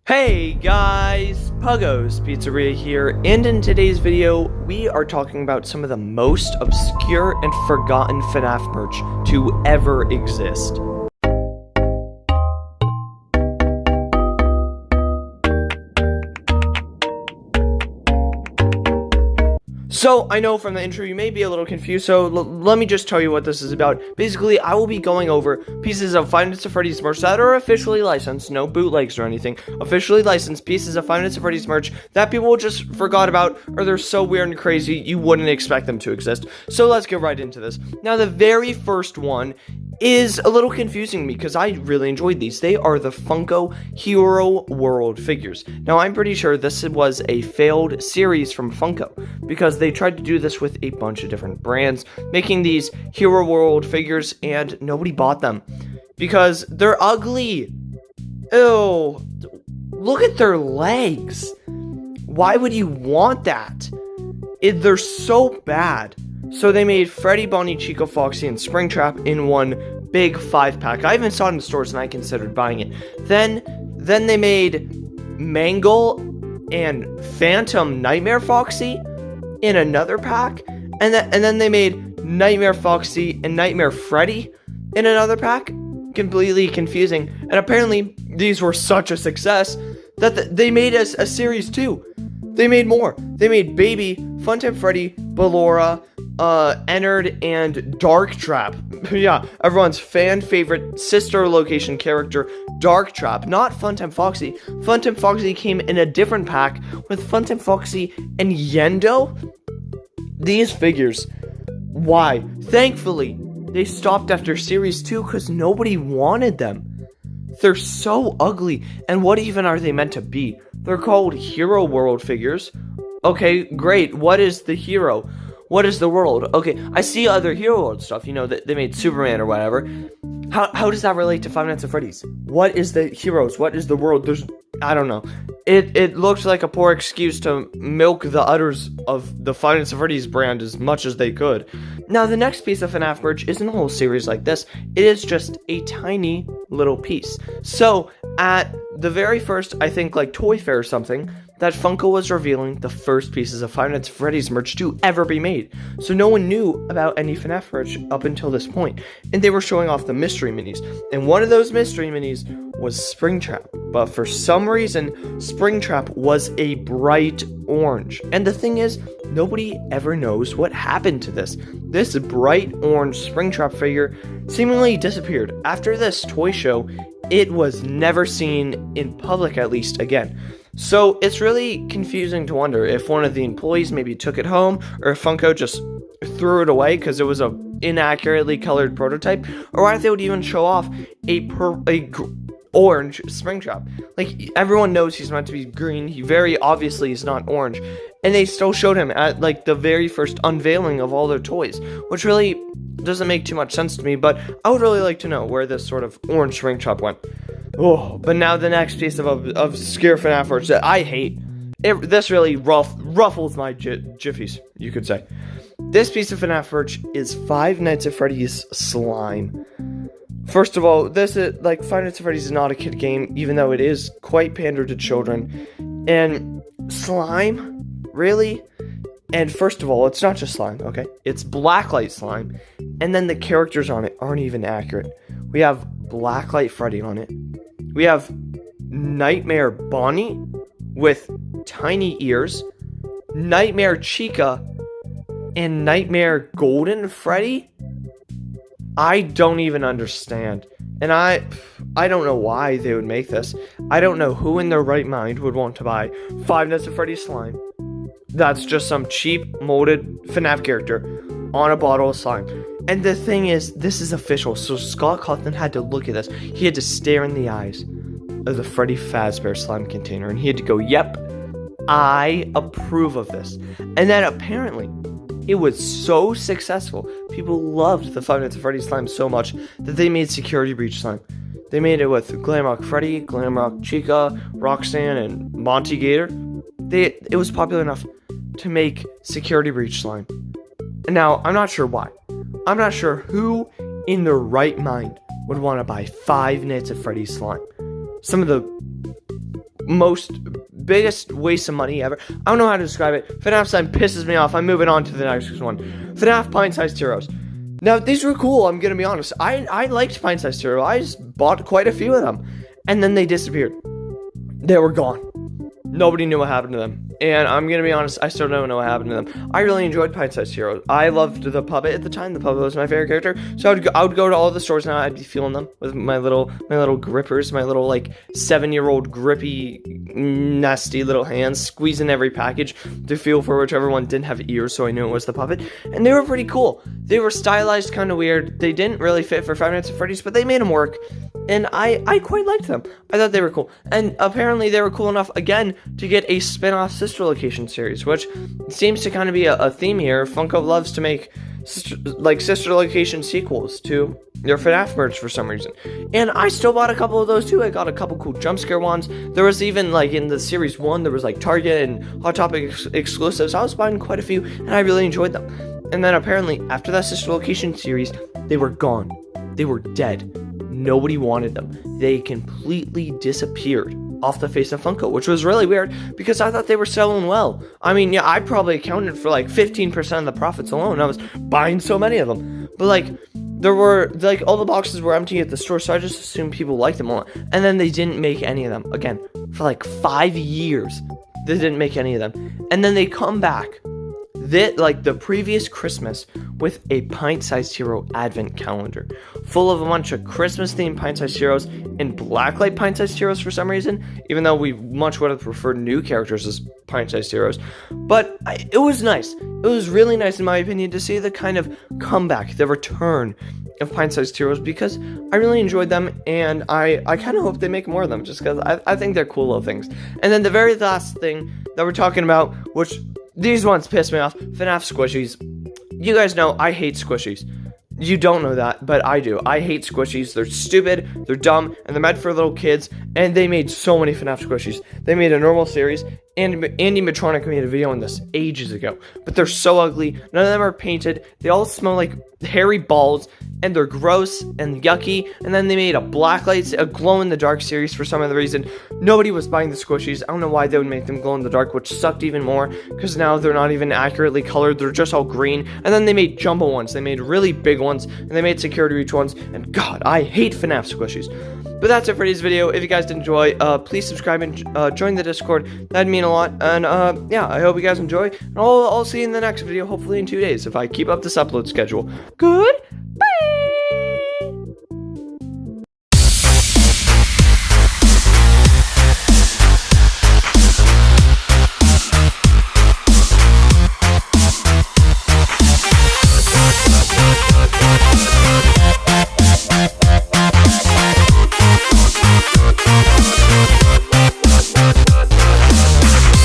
Hey guys, Puggo's Pizzeria here, and in today's video, we are talking about some of the most obscure and forgotten Fnaf merch to ever exist. So, I know from the intro you may be a little confused, so let me just tell you what this is about. Basically, I will be going over pieces of Five Nights at Freddy's merch that are officially licensed, no bootlegs or anything, officially licensed pieces of Five Nights at Freddy's merch that people just forgot about, or they're so weird and crazy you wouldn't expect them to exist. So let's get right into this. Now, the very first one is a little confusing to me because I really enjoyed these. They are the Funko Hero World figures. Now, I'm pretty sure this was a failed series from Funko because they tried to do this with a bunch of different brands, making these Hero World figures, and nobody bought them because they're ugly. Ew, look at their legs. Why would you want that? They're so bad. So they made Freddy, Bonnie, Chica, Foxy, and Springtrap in one big 5-pack. I even saw it in stores and I considered buying it. Then they made Mangle and Phantom Nightmare Foxy in another pack. And then they made Nightmare Foxy and Nightmare Freddy in another pack. Completely confusing. And apparently these were such a success that they made a series 2. They made more. They made Baby, Funtime Freddy, Ballora, Ennard, and Dark Trap. Yeah, everyone's fan favorite sister location character, Dark Trap. Not Funtime Foxy. Funtime Foxy came in a different pack with Funtime Foxy and Yendo. These figures, why? Thankfully, they stopped after series 2 because nobody wanted them. They're so ugly, and what even are they meant to be? They're called Hero World figures. Okay, great. What is the hero? What is the world? Okay, I see other Hero World stuff, you know, that they made Superman or whatever. How does that relate to Five Nights at Freddy's? What is the heroes? What is the world? I don't know. It looked like a poor excuse to milk the udders of the Five Nights at Freddy's brand as much as they could. Now, the next piece of FNAF merch isn't a whole series like this. It is just a tiny little piece. So, at the very first, I think, like, Toy Fair or something, that Funko was revealing the first pieces of Five Nights at Freddy's merch to ever be made. So no one knew about any FNAF merch up until this point. And they were showing off the mystery minis. And one of those mystery minis was Springtrap. But for some reason, Springtrap was a bright orange. And the thing is, nobody ever knows what happened to this. This bright orange Springtrap figure seemingly disappeared. After this toy show, it was never seen in public, at least, again. So it's really confusing to wonder if one of the employees maybe took it home, or if Funko just threw it away because it was a inaccurately colored prototype, or why they would even show off a orange Springtrap. Like, everyone knows he's meant to be green. He very obviously is not orange, and they still showed him at like the very first unveiling of all their toys, which really doesn't make too much sense to me. But I would really like to know where this sort of orange Springtrap went. Oh, but now the next piece of obscure FNAF merch that I hate. This really ruffles my jiffies, you could say. This piece of FNAF merch is Five Nights at Freddy's slime. First of all, this is, like, Five Nights at Freddy's is not a kid game, even though it is quite pandered to children. And slime? Really? And first of all, it's not just slime, okay? It's blacklight slime. And then the characters on it aren't even accurate. We have Blacklight Freddy on it. We have Nightmare Bonnie with tiny ears, Nightmare Chica, and Nightmare Golden Freddy? I don't even understand. And I don't know why they would make this. I don't know who in their right mind would want to buy Five Nights at Freddy's slime. That's just some cheap molded FNAF character on a bottle of slime. And the thing is, this is official, so Scott Cawthon had to look at this. He had to stare in the eyes of the Freddy Fazbear slime container, and he had to go, yep, I approve of this. And then apparently, it was so successful. People loved the Five Nights at Freddy's slime so much that they made Security Breach slime. They made it with Glamrock Freddy, Glamrock Chica, Roxanne, and Monty Gator. It was popular enough to make Security Breach slime. Now, I'm not sure why. I'm not sure who in their right mind would want to buy Five Nights at Freddy's slime. Some of the biggest waste of money ever. I don't know how to describe it. Fnaf sign pisses me off. I'm moving on to the next one. Fnaf Pintsized Heroes. Now, these were cool, I'm gonna be honest. I liked Pintsized Hero. I just bought quite a few of them. And then they disappeared. They were gone. Nobody knew what happened to them. And I'm gonna be honest, I still don't know what happened to them. I really enjoyed Pintsized Heroes. I loved the puppet at the time. The puppet was my favorite character. So I would go to all the stores now. I'd be feeling them with my little grippers, my little like 7-year-old grippy, nasty little hands, squeezing every package to feel for whichever one didn't have ears, so I knew it was the puppet. And they were pretty cool. They were stylized, kind of weird. They didn't really fit for Five Nights at Freddy's, but they made them work. And I quite liked them. I thought they were cool. And apparently they were cool enough, again, to get a spin-off Sister Location series, which seems to kind of be a theme here. Funko loves to make Sister Location sequels to their FNAF merch for some reason. And I still bought a couple of those too. I got a couple cool jump scare ones. There was even, like, in the series 1, there was, like, Target and Hot Topic exclusives. I was buying quite a few, and I really enjoyed them. And then apparently, after that Sister Location series, they were gone. They were dead. Nobody wanted them. They completely disappeared off the face of Funko, which was really weird because I thought they were selling well. I mean, yeah, I probably accounted for like 15% of the profits alone. I was buying so many of them. But like, there were, like, all the boxes were empty at the store, so I just assumed people liked them a lot. And then they didn't make any of them. Again, for like 5 years, they didn't make any of them. And then they come back the previous Christmas with a Pint-Sized Hero advent calendar full of a bunch of Christmas-themed Pint-Sized Heroes and blacklight Pint-Sized Heroes for some reason, even though we much would have preferred new characters as Pint-Sized Heroes. But it was nice. It was really nice, in my opinion, to see the kind of comeback, the return of Pint-Sized Heroes, because I really enjoyed them, and I kind of hope they make more of them, just because I think they're cool little things. And then the very last thing that we're talking about, which these ones piss me off, FNAF Squishies. You guys know I hate Squishies. You don't know that, but I do. I hate Squishies. They're stupid, they're dumb, and they're meant for little kids, and they made so many FNAF Squishies. They made a normal series, and Andy Matronic made a video on this ages ago, but they're so ugly. None of them are painted. They all smell like hairy balls, and they're gross and yucky. And then they made a blacklight, a glow-in-the-dark series for some other reason. Nobody was buying the Squishies. I don't know why they would make them glow in the dark, which sucked even more, because now they're not even accurately colored. They're just all green. And then they made jumbo ones. They made really big ones, and they made security reach ones. And God, I hate FNAF Squishies. But that's it for today's video. If you guys did enjoy, please subscribe and join the Discord. That'd mean a lot. And yeah, I hope you guys enjoy. And I'll see you in the next video, hopefully in 2 days, if I keep up this upload schedule. Good